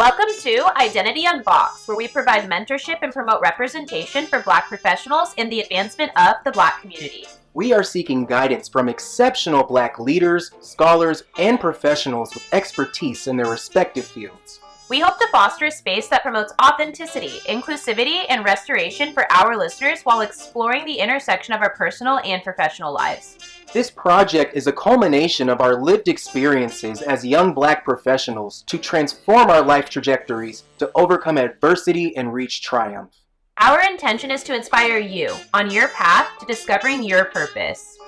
Welcome to Identity Unboxed, where we provide mentorship and promote representation for Black professionals in the advancement of the Black community. We are seeking guidance from exceptional Black leaders, scholars, and professionals with expertise in their respective fields. We hope to foster a space that promotes authenticity, inclusivity, and restoration for our listeners while exploring the intersection of our personal and professional lives. This project is a culmination of our lived experiences as young Black professionals to transform our life trajectories, to overcome adversity and reach triumph. Our intention is to inspire you on your path to discovering your purpose.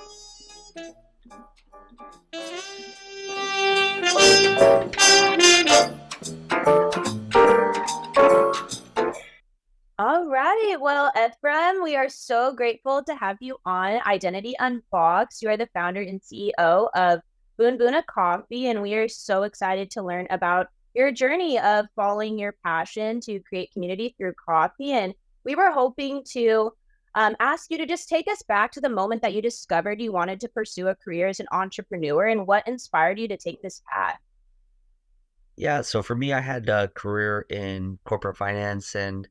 All right. Well, Efrem, we are so grateful to have you on Identity Unboxed. You are the founder and CEO of Boon Boona Coffee, and we are so excited to learn about your journey of following your passion to create community through coffee. And we were hoping to ask you to just take us back to the moment that you discovered you wanted to pursue a career as an entrepreneur and what inspired you to take this path. Yeah, so for me, I had a career in corporate finance, and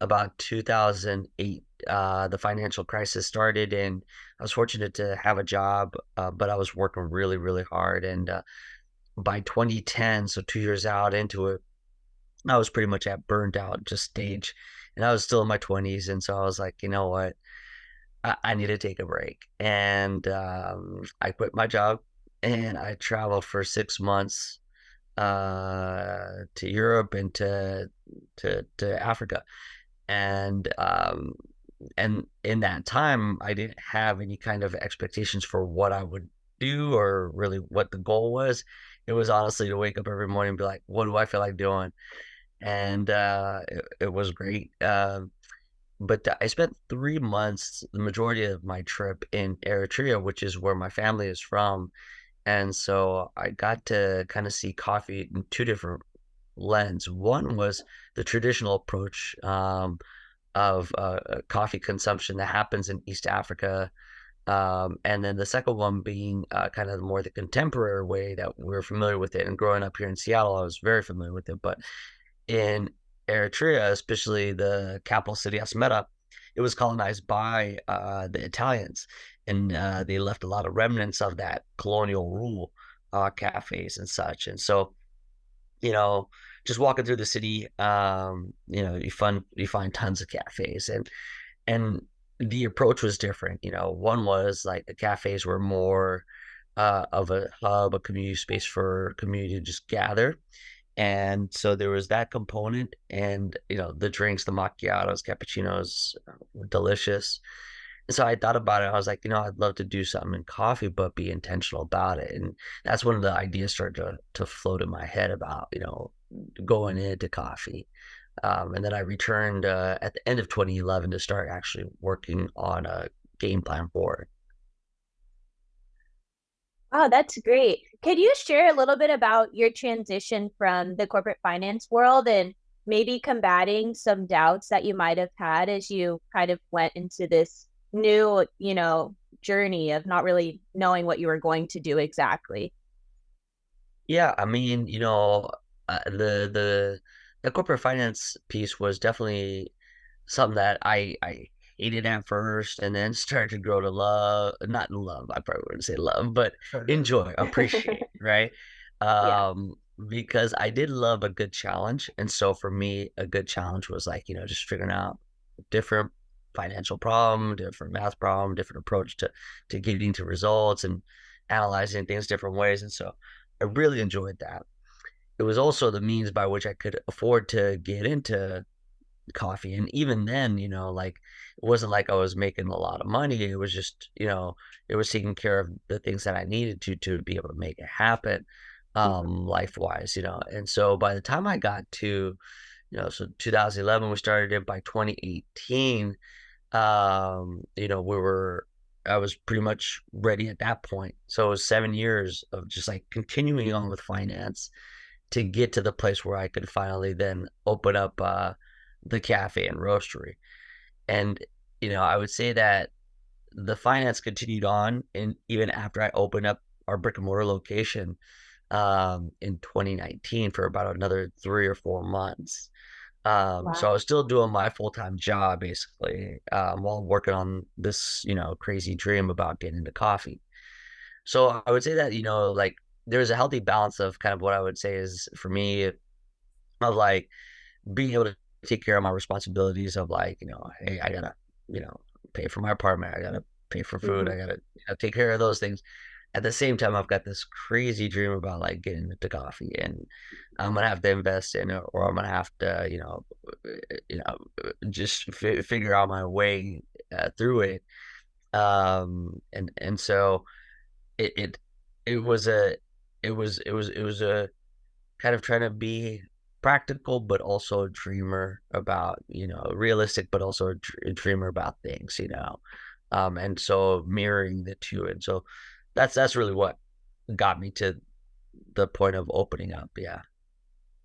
about 2008, the financial crisis started, and I was fortunate to have a job, but I was working really, really hard. And by 2010, so 2 years out into it, I was pretty much at burned out just stage, and I was still in my 20s. And so I was like, you know what, I need to take a break. And I quit my job and I traveled for 6 months to Europe and to Africa. And in that time, I didn't have any kind of expectations for what I would do or really what the goal was. It was honestly to wake up every morning and be like, what do I feel like doing? And it was great. But I spent 3 months, the majority of my trip, in Eritrea, which is where my family is from. And so I got to kind of see coffee in two different lens. One was the traditional approach of coffee consumption that happens in East Africa. And then the second one being kind of more the contemporary way that we're familiar with it. And growing up here in Seattle, I was very familiar with it. But in Eritrea, especially the capital city, Asmera, it was colonized by the Italians. And they left a lot of remnants of that colonial rule, cafes and such. And so, just walking through the city, you find tons of cafes, and the approach was different. One was like the cafes were more of a hub, a community space for community to just gather. And so there was that component, and the drinks, the macchiatos, cappuccinos, were delicious. And so I thought about it. I was like, I'd love to do something in coffee, but be intentional about it. And that's when the ideas started to float in my head about, going into coffee. And then I returned at the end of 2011 to start actually working on a game plan for it. Oh, that's great. Could you share a little bit about your transition from the corporate finance world and maybe combating some doubts that you might have had as you kind of went into this new, journey of not really knowing what you were going to do exactly? Yeah, I mean, the corporate finance piece was definitely something that I hated at first, and then started to grow to love, not love, I probably wouldn't say love, but enjoy, appreciate, right? Yeah. Because I did love a good challenge. And so for me, a good challenge was like, just figuring out different financial problem, different math problem, different approach to getting to results and analyzing things different ways. And so I really enjoyed that. It was also the means by which I could afford to get into coffee. And even then, like, it wasn't like I was making a lot of money. It was just, it was taking care of the things that I needed to be able to make it happen, life wise. And so by the time I got to, so 2011, we started it. By 2018, I was pretty much ready at that point. So it was 7 years of just like continuing on with finance to get to the place where I could finally then open up the cafe and roastery. And I would say that the finance continued on, and even after I opened up our brick and mortar location, in 2019 for about another 3 or 4 months. So I Wow. was still doing my full-time job basically, while working on this, crazy dream about getting into coffee. So I would say that, like there's a healthy balance of kind of what I would say is for me of like being able to take care of my responsibilities of like, hey, I gotta, you know, pay for my apartment, I gotta pay for food, Hmm. I gotta take care of those things. At the same time, I've got this crazy dream about like getting into coffee, and I'm gonna have to invest in it, or I'm gonna have to, just figure out my way through it. And so it it it was a it was a kind of trying to be practical, but also a dreamer about, realistic, but also a dreamer about things, and so mirroring the two. And so that's really what got me to the point of opening up. Yeah.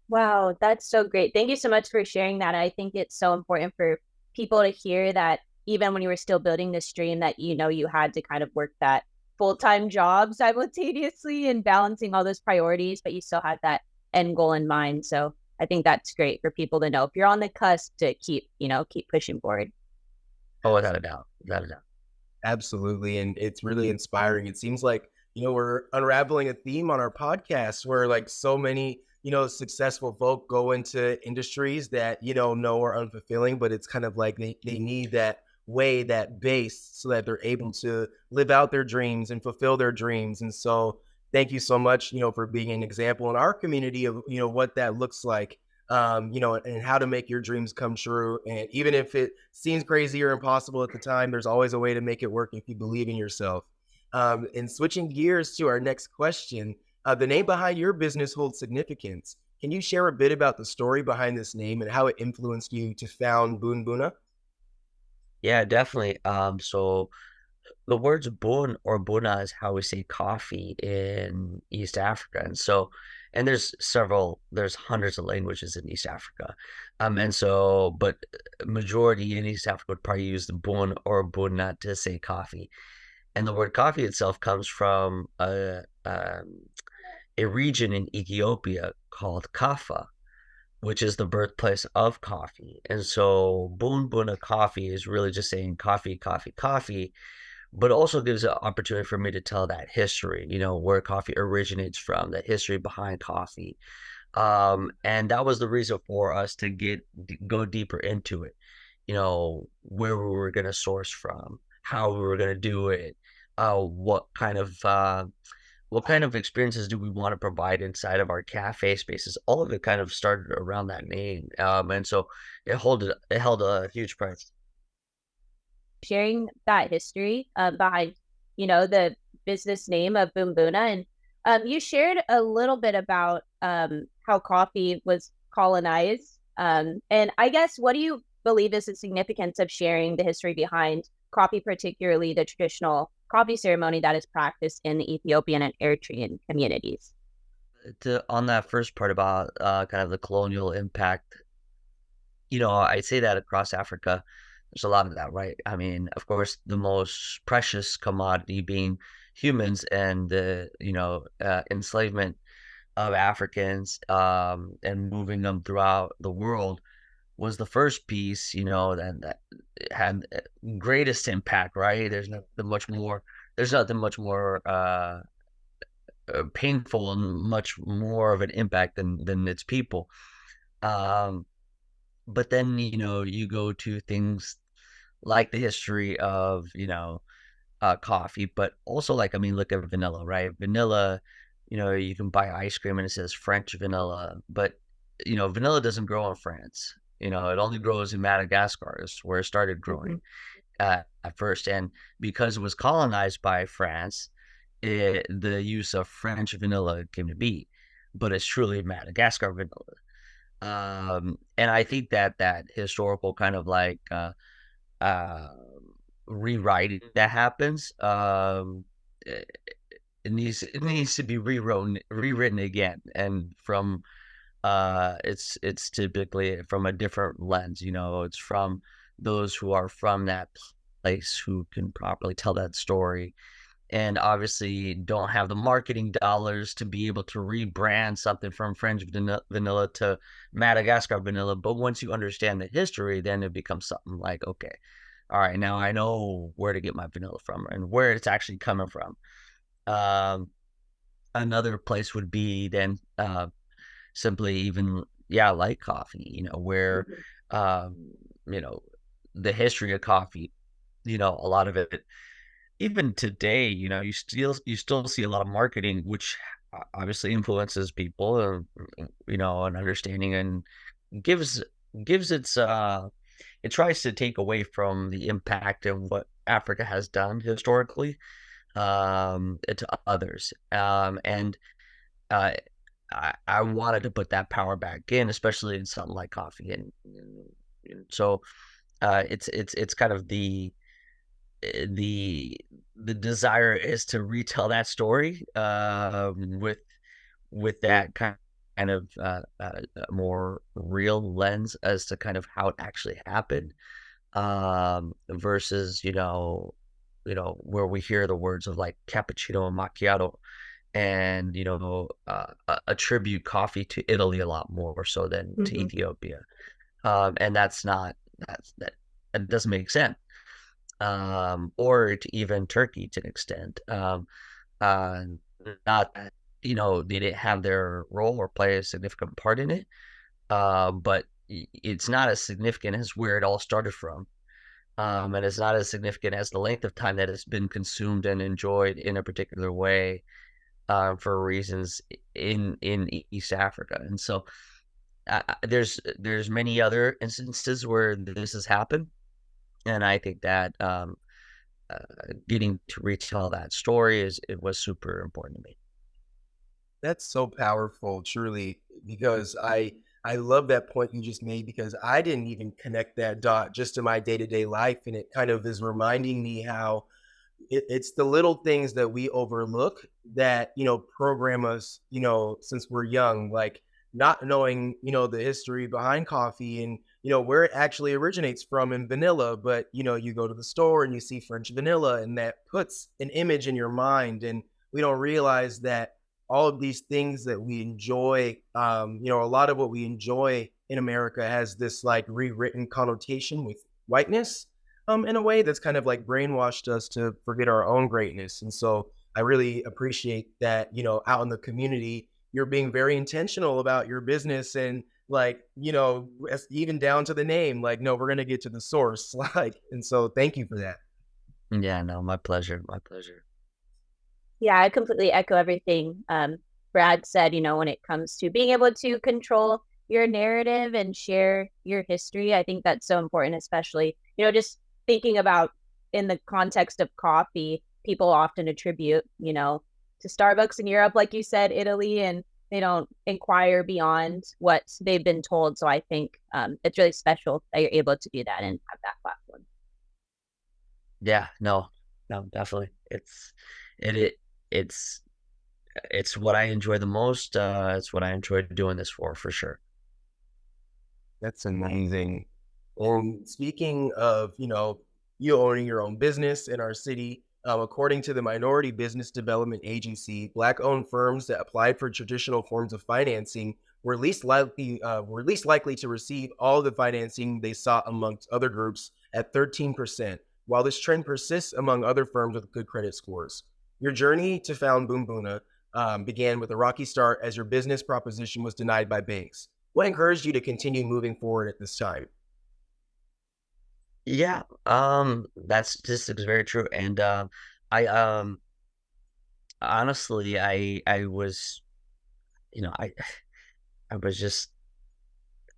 Wow, that's so great. Thank you so much for sharing that. I think it's so important for people to hear that even when you were still building this dream that you had to kind of work that full-time job simultaneously and balancing all those priorities, but you still had that end goal in mind. So I think that's great for people to know if you're on the cusp to keep pushing forward. Oh, without a doubt. Without a doubt. Absolutely. And it's really inspiring. It seems like, we're unraveling a theme on our podcast where like so many, successful folk go into industries that, know are unfulfilling, but it's kind of like they need that way, that base so that they're able to live out their dreams and fulfill their dreams. And so thank you so much, for being an example in our community of, what that looks like, and how to make your dreams come true. And even if it seems crazy or impossible at the time, there's always a way to make it work if you believe in yourself. And switching gears to our next question, the name behind your business holds significance. Can you share a bit about the story behind this name and how it influenced you to found Boon Buna? Yeah, definitely. So the words bun or buna is how we say coffee in East Africa. And so, and there's hundreds of languages in East Africa. And so, but majority in East Africa would probably use the bun or buna to say coffee. And the word coffee itself comes from a region in Ethiopia called Kaffa, which is the birthplace of coffee. And so, bun buna coffee is really just saying coffee, coffee, coffee, but also gives an opportunity for me to tell that history, where coffee originates from, the history behind coffee. And that was the reason for us to go deeper into it, where we were going to source from, how we were going to do it, uh, what kind of uh, what kind of experiences do we want to provide inside of our cafe spaces. All of it kind of started around that name, and so it held a huge price. Sharing that history behind, the business name of Boom Buna. And you shared a little bit about how coffee was colonized. And I guess, what do you believe is the significance of sharing the history behind coffee, particularly the traditional coffee ceremony that is practiced in the Ethiopian and Eritrean communities? On that first part about kind of the colonial impact, I say that across Africa, there's a lot of that, right? I mean, of course, the most precious commodity being humans and the, enslavement of Africans, and moving them throughout the world was the first piece, that had greatest impact, right? There's nothing much more painful and much more of an impact than its people. Um, but then, you go to things like the history of, coffee, but also like, I mean, look at vanilla, right? Vanilla, you can buy ice cream and it says French vanilla, but vanilla doesn't grow in France. It only grows in Madagascar is where it started Mm-hmm. growing at first. And because it was colonized by France, the use of French vanilla came to be, but it's truly Madagascar vanilla. And I think that historical kind of like uh rewriting that happens, it, it needs to be rewritten again, and from it's typically from a different lens. It's from those who are from that place who can properly tell that story, and obviously don't have the marketing dollars to be able to rebrand something from French vanilla to Madagascar vanilla. But once you understand the history, then it becomes something like, okay, all right, now I know where to get my vanilla from and where it's actually coming from. Um, Another place would be then simply even, yeah, like coffee, where, um, you know, the history of coffee, a lot of it, even today, you still see a lot of marketing, which obviously influences people, and understanding, and gives gives it tries to take away from the impact of what Africa has done historically, to others. And uh, I wanted to put that power back in, especially in something like coffee, and so it's kind of the the desire is to retell that story, with that kind of more real lens as to kind of how it actually happened, versus where we hear the words of like cappuccino and macchiato, and attribute coffee to Italy a lot more so than to Mhm. Ethiopia, and that doesn't make sense, or to even Turkey to an extent. Uh, Not that, they didn't have their role or play a significant part in it, but it's not as significant as where it all started from. And it's not as significant as the length of time that it's been consumed and enjoyed in a particular way, for reasons in East Africa. And so there's many other instances where this has happened, and I think that getting to retell that story it was super important to me. That's so powerful, truly, because I love that point you just made because I didn't even connect that dot just to my day-to-day life, and it kind of is reminding me how it's the little things that we overlook that program us since we're young, like not knowing the history behind coffee and where it actually originates from in vanilla. But you go to the store and you see French vanilla, and that puts an image in your mind, and we don't realize that all of these things that we enjoy, a lot of what we enjoy in America has this like rewritten connotation with whiteness, in a way that's kind of like brainwashed us to forget our own greatness. And so I really appreciate that, out in the community, you're being very intentional about your business, and like, even down to the name, like, no, we're going to get to the source. Like, and so thank you for that. Yeah, no, my pleasure, my pleasure. Yeah, I completely echo everything Brad said. When it comes to being able to control your narrative and share your history, I think that's so important, especially, just thinking about in the context of coffee, people often attribute, to Starbucks in Europe, like you said, Italy, and they don't inquire beyond what they've been told. So I think it's really special that you're able to do that and have that platform. Yeah, no, no, definitely. It it's it's what I enjoy the most. It's what I enjoy doing this for sure. That's amazing. And speaking of, you owning your own business in our city, according to the Minority Business Development Agency, Black-owned firms that applied for traditional forms of financing were least likely to receive all the financing they sought amongst other groups at 13%, while this trend persists among other firms with good credit scores. Your journey to found Boom Boona began with a rocky start as your business proposition was denied by banks. What encouraged you to continue moving forward at this time? Yeah, that statistic is very true. And I honestly, I was, you know, I I was just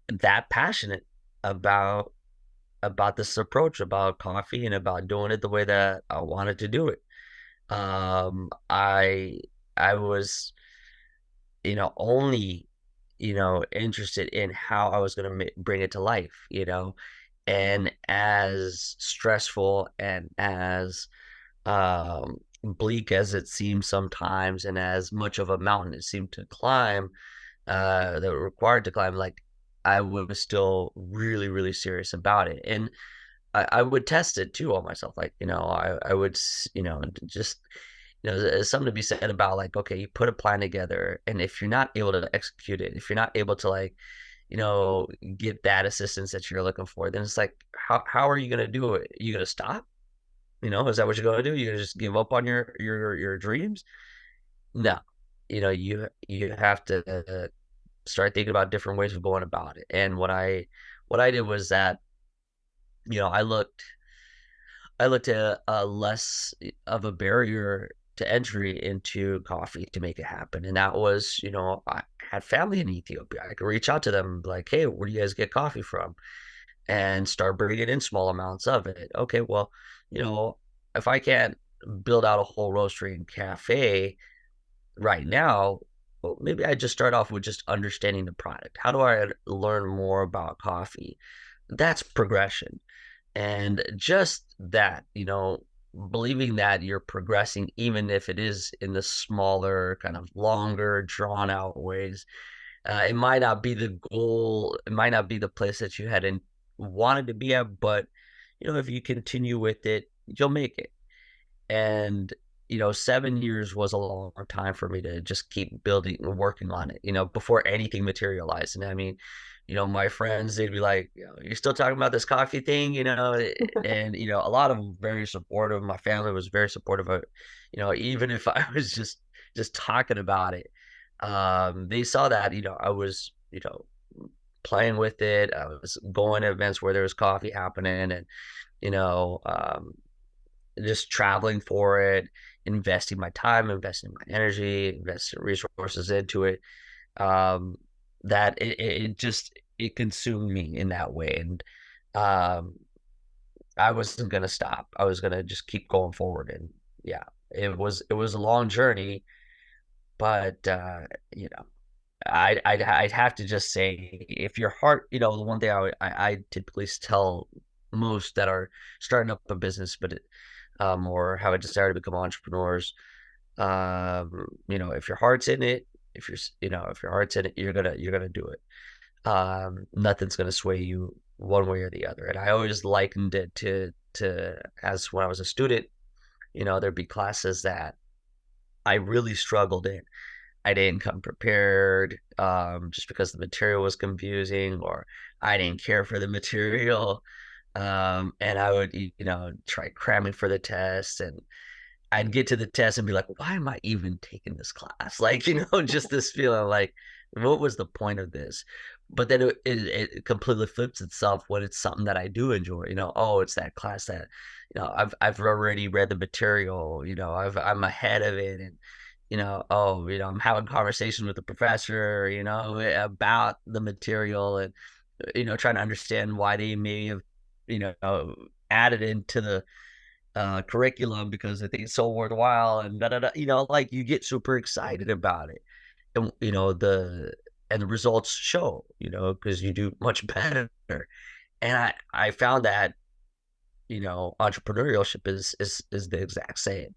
that passionate about this approach, about coffee, and about doing it the way that I wanted to do it. Um, I I was, only, interested in how I was going to bring it to life, and as stressful and as bleak as it seemed sometimes, and as much of a mountain it seemed to climb, that were required to climb, like I was still really, really serious about it. And I would test it too on myself. Like, I would, just there's something to be said about like, okay, you put a plan together, and if you're not able to execute it, if you're not able to like, get that assistance that you're looking for, then it's like, how are you going to do it? You going to stop? Is that what you're going to do? You're going to just give up on your dreams? No, you have to start thinking about different ways of going about it. And what I did was that, I looked at less of a barrier to entry into coffee to make it happen. And that was, I had family in Ethiopia. I could reach out to them and be like, hey, where do you guys get coffee from? And start bringing in small amounts of it. Okay, well, if I can't build out a whole roastery and cafe right now, well, maybe I just start off with just understanding the product. How do I learn more about coffee? That's progression. And just that, believing that you're progressing, even if it is in the smaller, kind of longer, drawn out ways. It might not be the goal, it might not be the place that you had wanted to be at, but if you continue with it, you'll make it. And 7 years was a long time for me to just keep building and working on it, before anything materialized. And I mean, my friends, they'd be like, you're still talking about this coffee thing, and a lot of them very supportive. My family was very supportive of it, even if I was just talking about it. They saw that, I was, playing with it. I was going to events where there was coffee happening, and you know, um, just traveling for it, investing my time, investing my energy, investing resources into it. Um, that it just it consumed me in that way, and um, I wasn't gonna stop. I was gonna just keep going forward, and yeah, it was a long journey, but I'd have to just say, if your heart, the one thing I typically tell most that are starting up a business, or have a desire to become entrepreneurs, if your heart's in it, if your heart's in it, you're gonna do it. Nothing's gonna sway you one way or the other. And I always likened it to as when I was a student, there'd be classes that I really struggled in. I didn't come prepared, just because the material was confusing, or I didn't care for the material. And I would, try cramming for the test, and I'd get to the test and be like, why am I even taking this class? Like, just this feeling like, what was the point of this? But then it completely flips itself when it's something that I do enjoy. Oh, it's that class that, I've already read the material. I'm ahead of it, and oh, I'm having conversation with the professor, about the material, and trying to understand why they may have, you know, added into the curriculum because I think it's so worthwhile, and da da da. Like, you get super excited about it, and the results show, because you do much better. And I found that entrepreneurship is the exact same.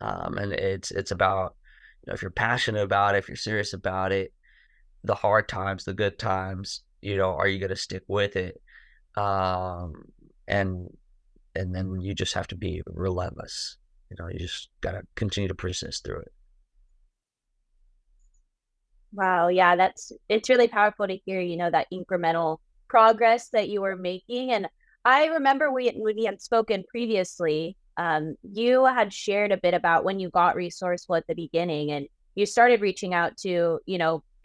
And it's about, if you're passionate about it, if you're serious about it, the hard times, the good times, are you going to stick with it? Um, and and then you just have to be relentless. You just gotta continue to persist through it. Wow, yeah, it's really powerful to hear, that incremental progress that you were making. And I remember when we had spoken previously, you had shared a bit about when you got resourceful at the beginning, and you started reaching out to,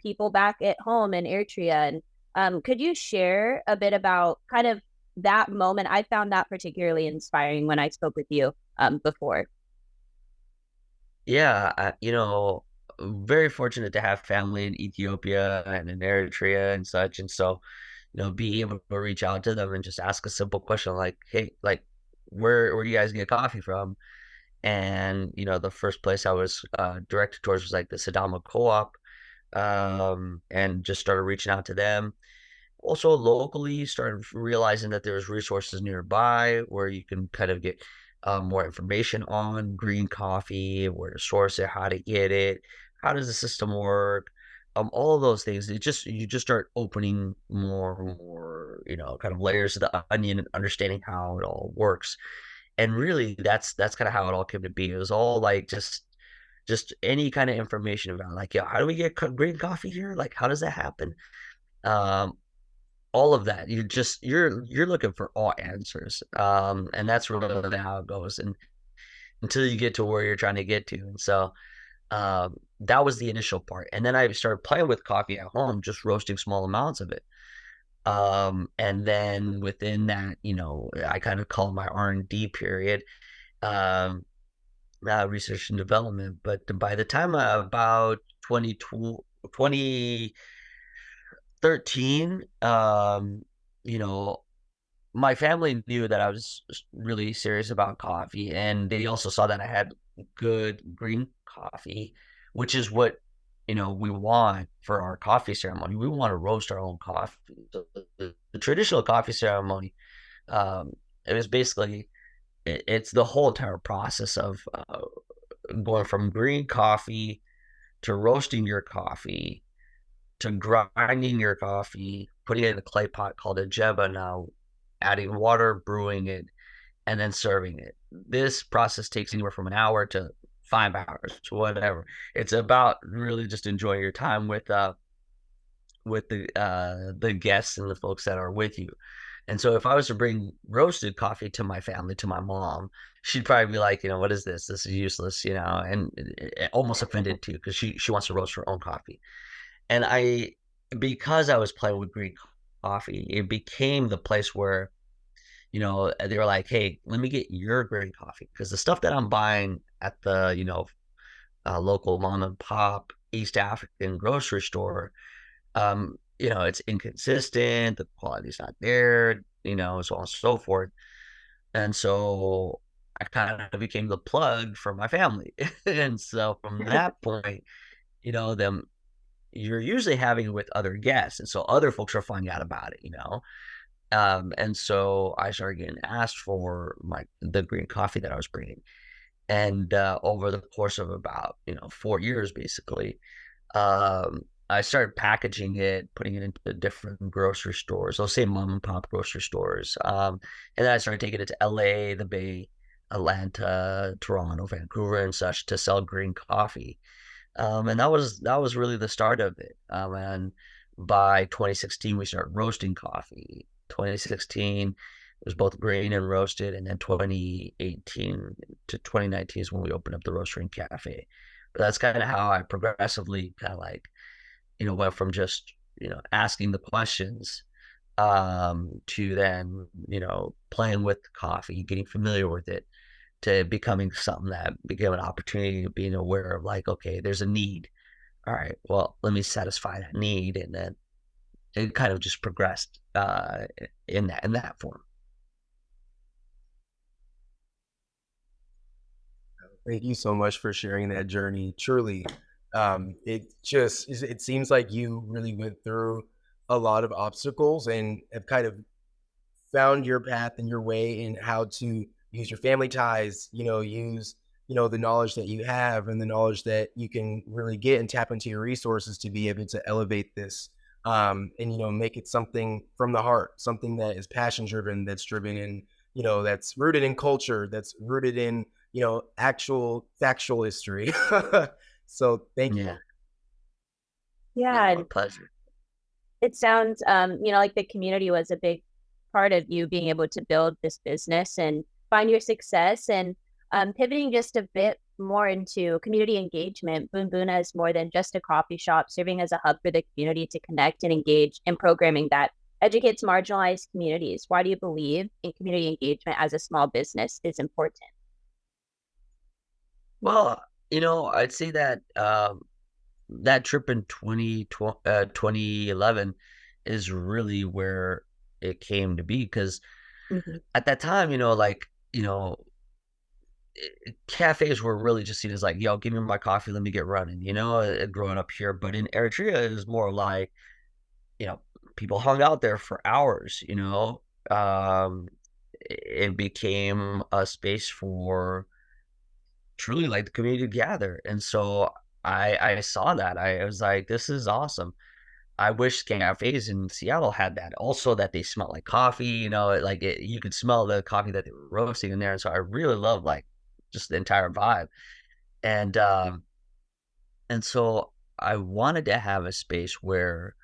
people back at home in Eritrea. And could you share a bit about kind of that moment? I found that particularly inspiring when I spoke with you before. Yeah, very fortunate to have family in Ethiopia and in Eritrea and such, and so be able to reach out to them and just ask a simple question like, "Hey, like, where do you guys get coffee from?" And the first place I was directed towards was like the Sadama Co-op, and just started reaching out to them. Also, locally, started realizing that there's resources nearby where you can kind of get more information on green coffee, where to source it, how to get it, how does the system work, all of those things. You just start opening more and more, kind of layers of the onion and understanding how it all works. And really, that's kind of how it all came to be. It was all like just any kind of information about like, yeah, how do we get green coffee here? Like, how does that happen? Um, all of that. You're looking for all answers. And that's really how it goes. And until you get to where you're trying to get to. And so that was the initial part. And then I started playing with coffee at home, just roasting small amounts of it. And then within that, I kind of call my R&D period, um, research and development. But by the time about 2013, you know, my family knew that I was really serious about coffee, and they also saw that I had good green coffee, which is what we want for our coffee ceremony. We want to roast our own coffee. So the traditional coffee ceremony, um, it was basically it's the whole entire process of going from green coffee to roasting your coffee to grinding your coffee, putting it in a clay pot called a jeba now, adding water, brewing it, and then serving it. This process takes anywhere from an hour to 5 hours, whatever. It's about really just enjoying your time with the guests and the folks that are with you. And so if I was to bring roasted coffee to my family, to my mom, she'd probably be like, what is this? This is useless, and almost offended too, because she wants to roast her own coffee. And because I was playing with green coffee, it became the place where, they were like, hey, let me get your green coffee. Because the stuff that I'm buying at the, local mom and pop East African grocery store, it's inconsistent, the quality's not there, so on and so forth. And so I kind of became the plug for my family. And so from that point, them you're usually having it with other guests, and so other folks are finding out about it. And so I started getting asked for the green coffee that I was bringing, and over the course of about 4 years, basically, I started packaging it, putting it into different grocery stores, those same mom and pop grocery stores, and then I started taking it to LA, the Bay, Atlanta, Toronto, Vancouver, and such to sell green coffee. And that was really the start of it. And by 2016, we started roasting coffee. 2016 it was both grain and roasted, and then 2018 to 2019 is when we opened up the roastery and cafe. But that's kind of how I progressively kind of like went from just asking the questions, to then playing with coffee, getting familiar with it, to becoming something that became an opportunity, to being aware of like, okay, there's a need. All right, well, let me satisfy that need. And then it kind of just progressed in that form. Thank you so much for sharing that journey. Truly, it seems like you really went through a lot of obstacles and have kind of found your path and your way in how to use your family ties, use, the knowledge that you have and the knowledge that you can really get and tap into your resources to be able to elevate this, and, make it something from the heart, something that is passion driven, that's driven in, that's rooted in culture, that's rooted in, actual factual history. So thank you. Yeah. Yeah, My pleasure. it sounds like the community was a big part of you being able to build this business and find your success. And pivoting just a bit more into community engagement, Boon Boona is more than just a coffee shop, serving as a hub for the community to connect and engage in programming that educates marginalized communities. Why do you believe in community engagement as a small business is important? Well, I'd say that that trip in 2011 is really where it came to be, because Mhm. at that time, cafes were really just seen as like, yo, give me my coffee, let me get running, growing up here. But in Eritrea, it was more like, you know, people hung out there for hours. It became a space for truly like the community to gather. And so I saw that. I was like, this is awesome. I wish cafes in Seattle had that. Also, that they smell like coffee. Like you could smell the coffee that they were roasting in there. And so I really love like just the entire vibe. And and so I wanted to have a space where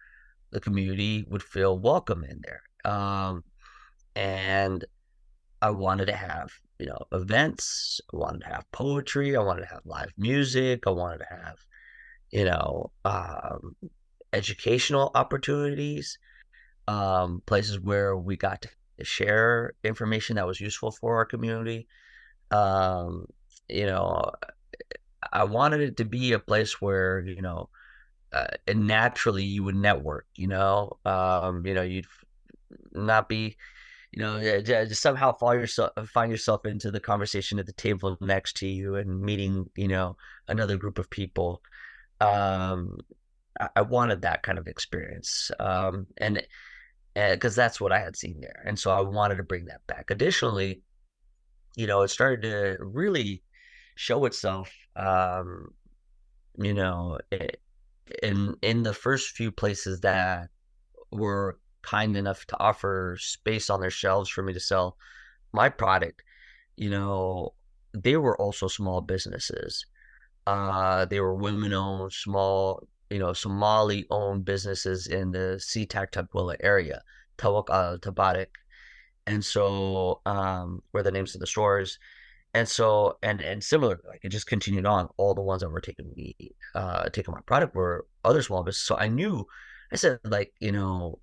the community would feel welcome in there. And I wanted to have, events. I wanted to have poetry. I wanted to have live music. I wanted to have, you know, um, educational opportunities, places where we got to share information that was useful for our community. Um, you know, I wanted it to be a place where, and naturally you would network, you'd not be, just somehow find yourself into the conversation at the table next to you and meeting, another group of people. Um, I wanted that kind of experience. And because that's what I had seen there. And so I wanted to bring that back. Additionally, it started to really show itself, you know, i- in the first few places that were kind enough to offer space on their shelves for me to sell my product. You know, they were also small businesses. They were women-owned, small, Somali-owned businesses in the SeaTac Tukwila area, Tabarak. And so, were the names of the stores. And so, and similar, like it just continued on. All the ones that were taking my product were other small businesses. So I said, like,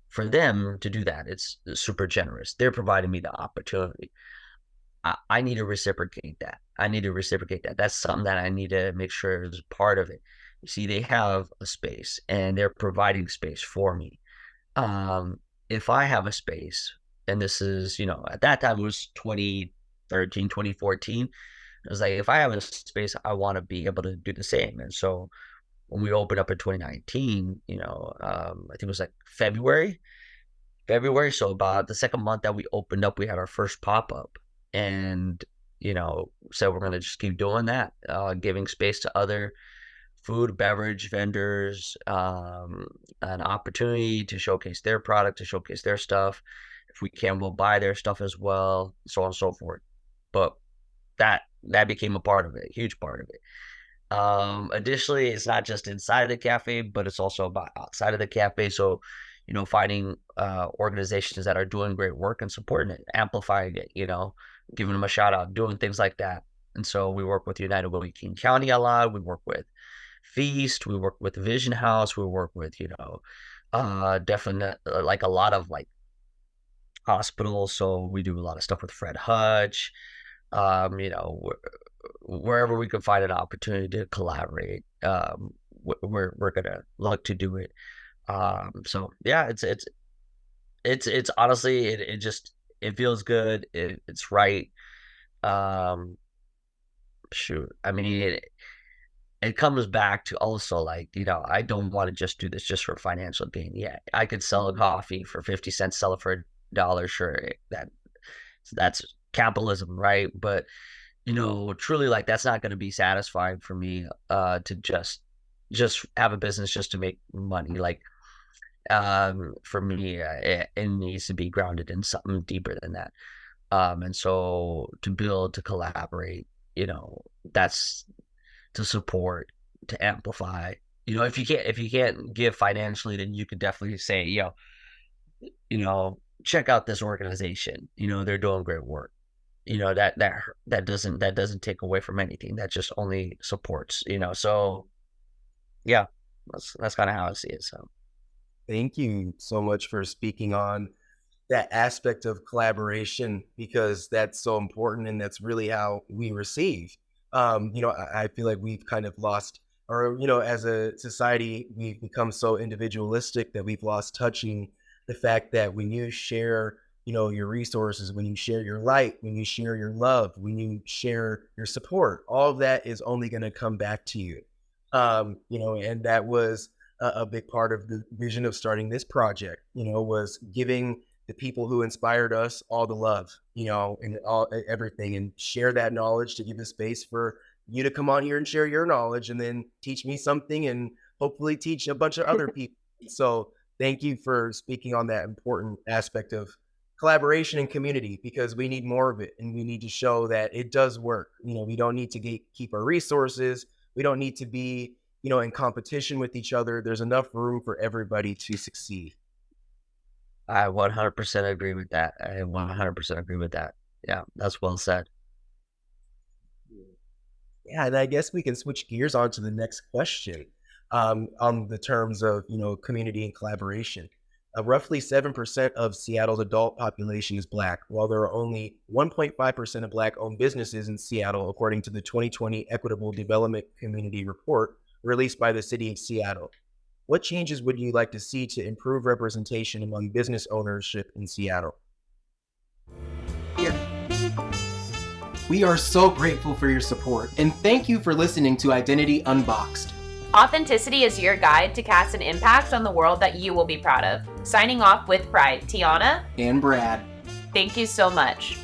for them to do that, it's super generous. They're providing me the opportunity. I need to reciprocate that. I need to reciprocate that. That's something that I need to make sure is part of it. You see, they have a space and they're providing space for me. If I have a space, and this is, at that time it was 2013, 2014. I was like, if I have a space, I want to be able to do the same. And so when we opened up in 2019, I think it was like February. So about the second month that we opened up, we had our first pop up, and said we're gonna just keep doing that, giving space to other food, beverage vendors, an opportunity to showcase their product, to showcase their stuff. If we can, we'll buy their stuff as well, so on and so forth. But that became a part of it, a huge part of it. Additionally, it's not just inside of the cafe, but it's also about outside of the cafe. So, finding organizations that are doing great work and supporting it, amplifying it, giving them a shout out, doing things like that. And so we work with United Way King County a lot. We work with Feast. We work with Vision House. We work with, definitely like a lot of like hospitals. So we do a lot of stuff with Fred Hutch. Wherever we can find an opportunity to collaborate, we're gonna look to do it. So yeah, it's honestly, it just, it feels good. It's right. Um, Shoot, I mean, it comes back to also like, I don't want to just do this just for financial gain. Yeah, I could sell a coffee for 50 cents, sell it for $1. Sure, that's capitalism, right? But truly, like, that's not going to be satisfying for me, to just have a business just to make money. Like, for me, it needs to be grounded in something deeper than that. And so to build, to collaborate, that's to support, to amplify. If you can't give financially, then you could definitely say, check out this organization. They're doing great work. That doesn't take away from anything. That just only supports. So yeah, that's kind of how I see it. So Thank you so much for speaking on that aspect of collaboration, because that's so important and that's really how we receive. I feel like we've kind of lost, or as a society, we've become so individualistic that we've lost touching the fact that when you share, your resources, when you share your light, when you share your love, when you share your support, all of that is only going to come back to you. And that was a big part of the vision of starting this project, was giving the people who inspired us all the love, and everything, and share that knowledge, to give a space for you to come on here and share your knowledge and then teach me something and hopefully teach a bunch of other people. So thank you for speaking on that important aspect of collaboration and community, because we need more of it, and we need to show that it does work. We don't need to keep our resources. We don't need to be, in competition with each other. There's enough room for everybody to succeed. I 100% agree with that. I 100% agree with that. Yeah, that's well said. Yeah, and I guess we can switch gears on to the next question, on the terms of, community and collaboration. Roughly 7% of Seattle's adult population is Black, while there are only 1.5% of Black-owned businesses in Seattle, according to the 2020 Equitable Development Community Report released by the City of Seattle. What changes would you like to see to improve representation among business ownership in Seattle? We are so grateful for your support, and thank you for listening to Identity Unboxed. Authenticity is your guide to cast an impact on the world that you will be proud of. Signing off with pride, Tiana and Brad. Thank you so much.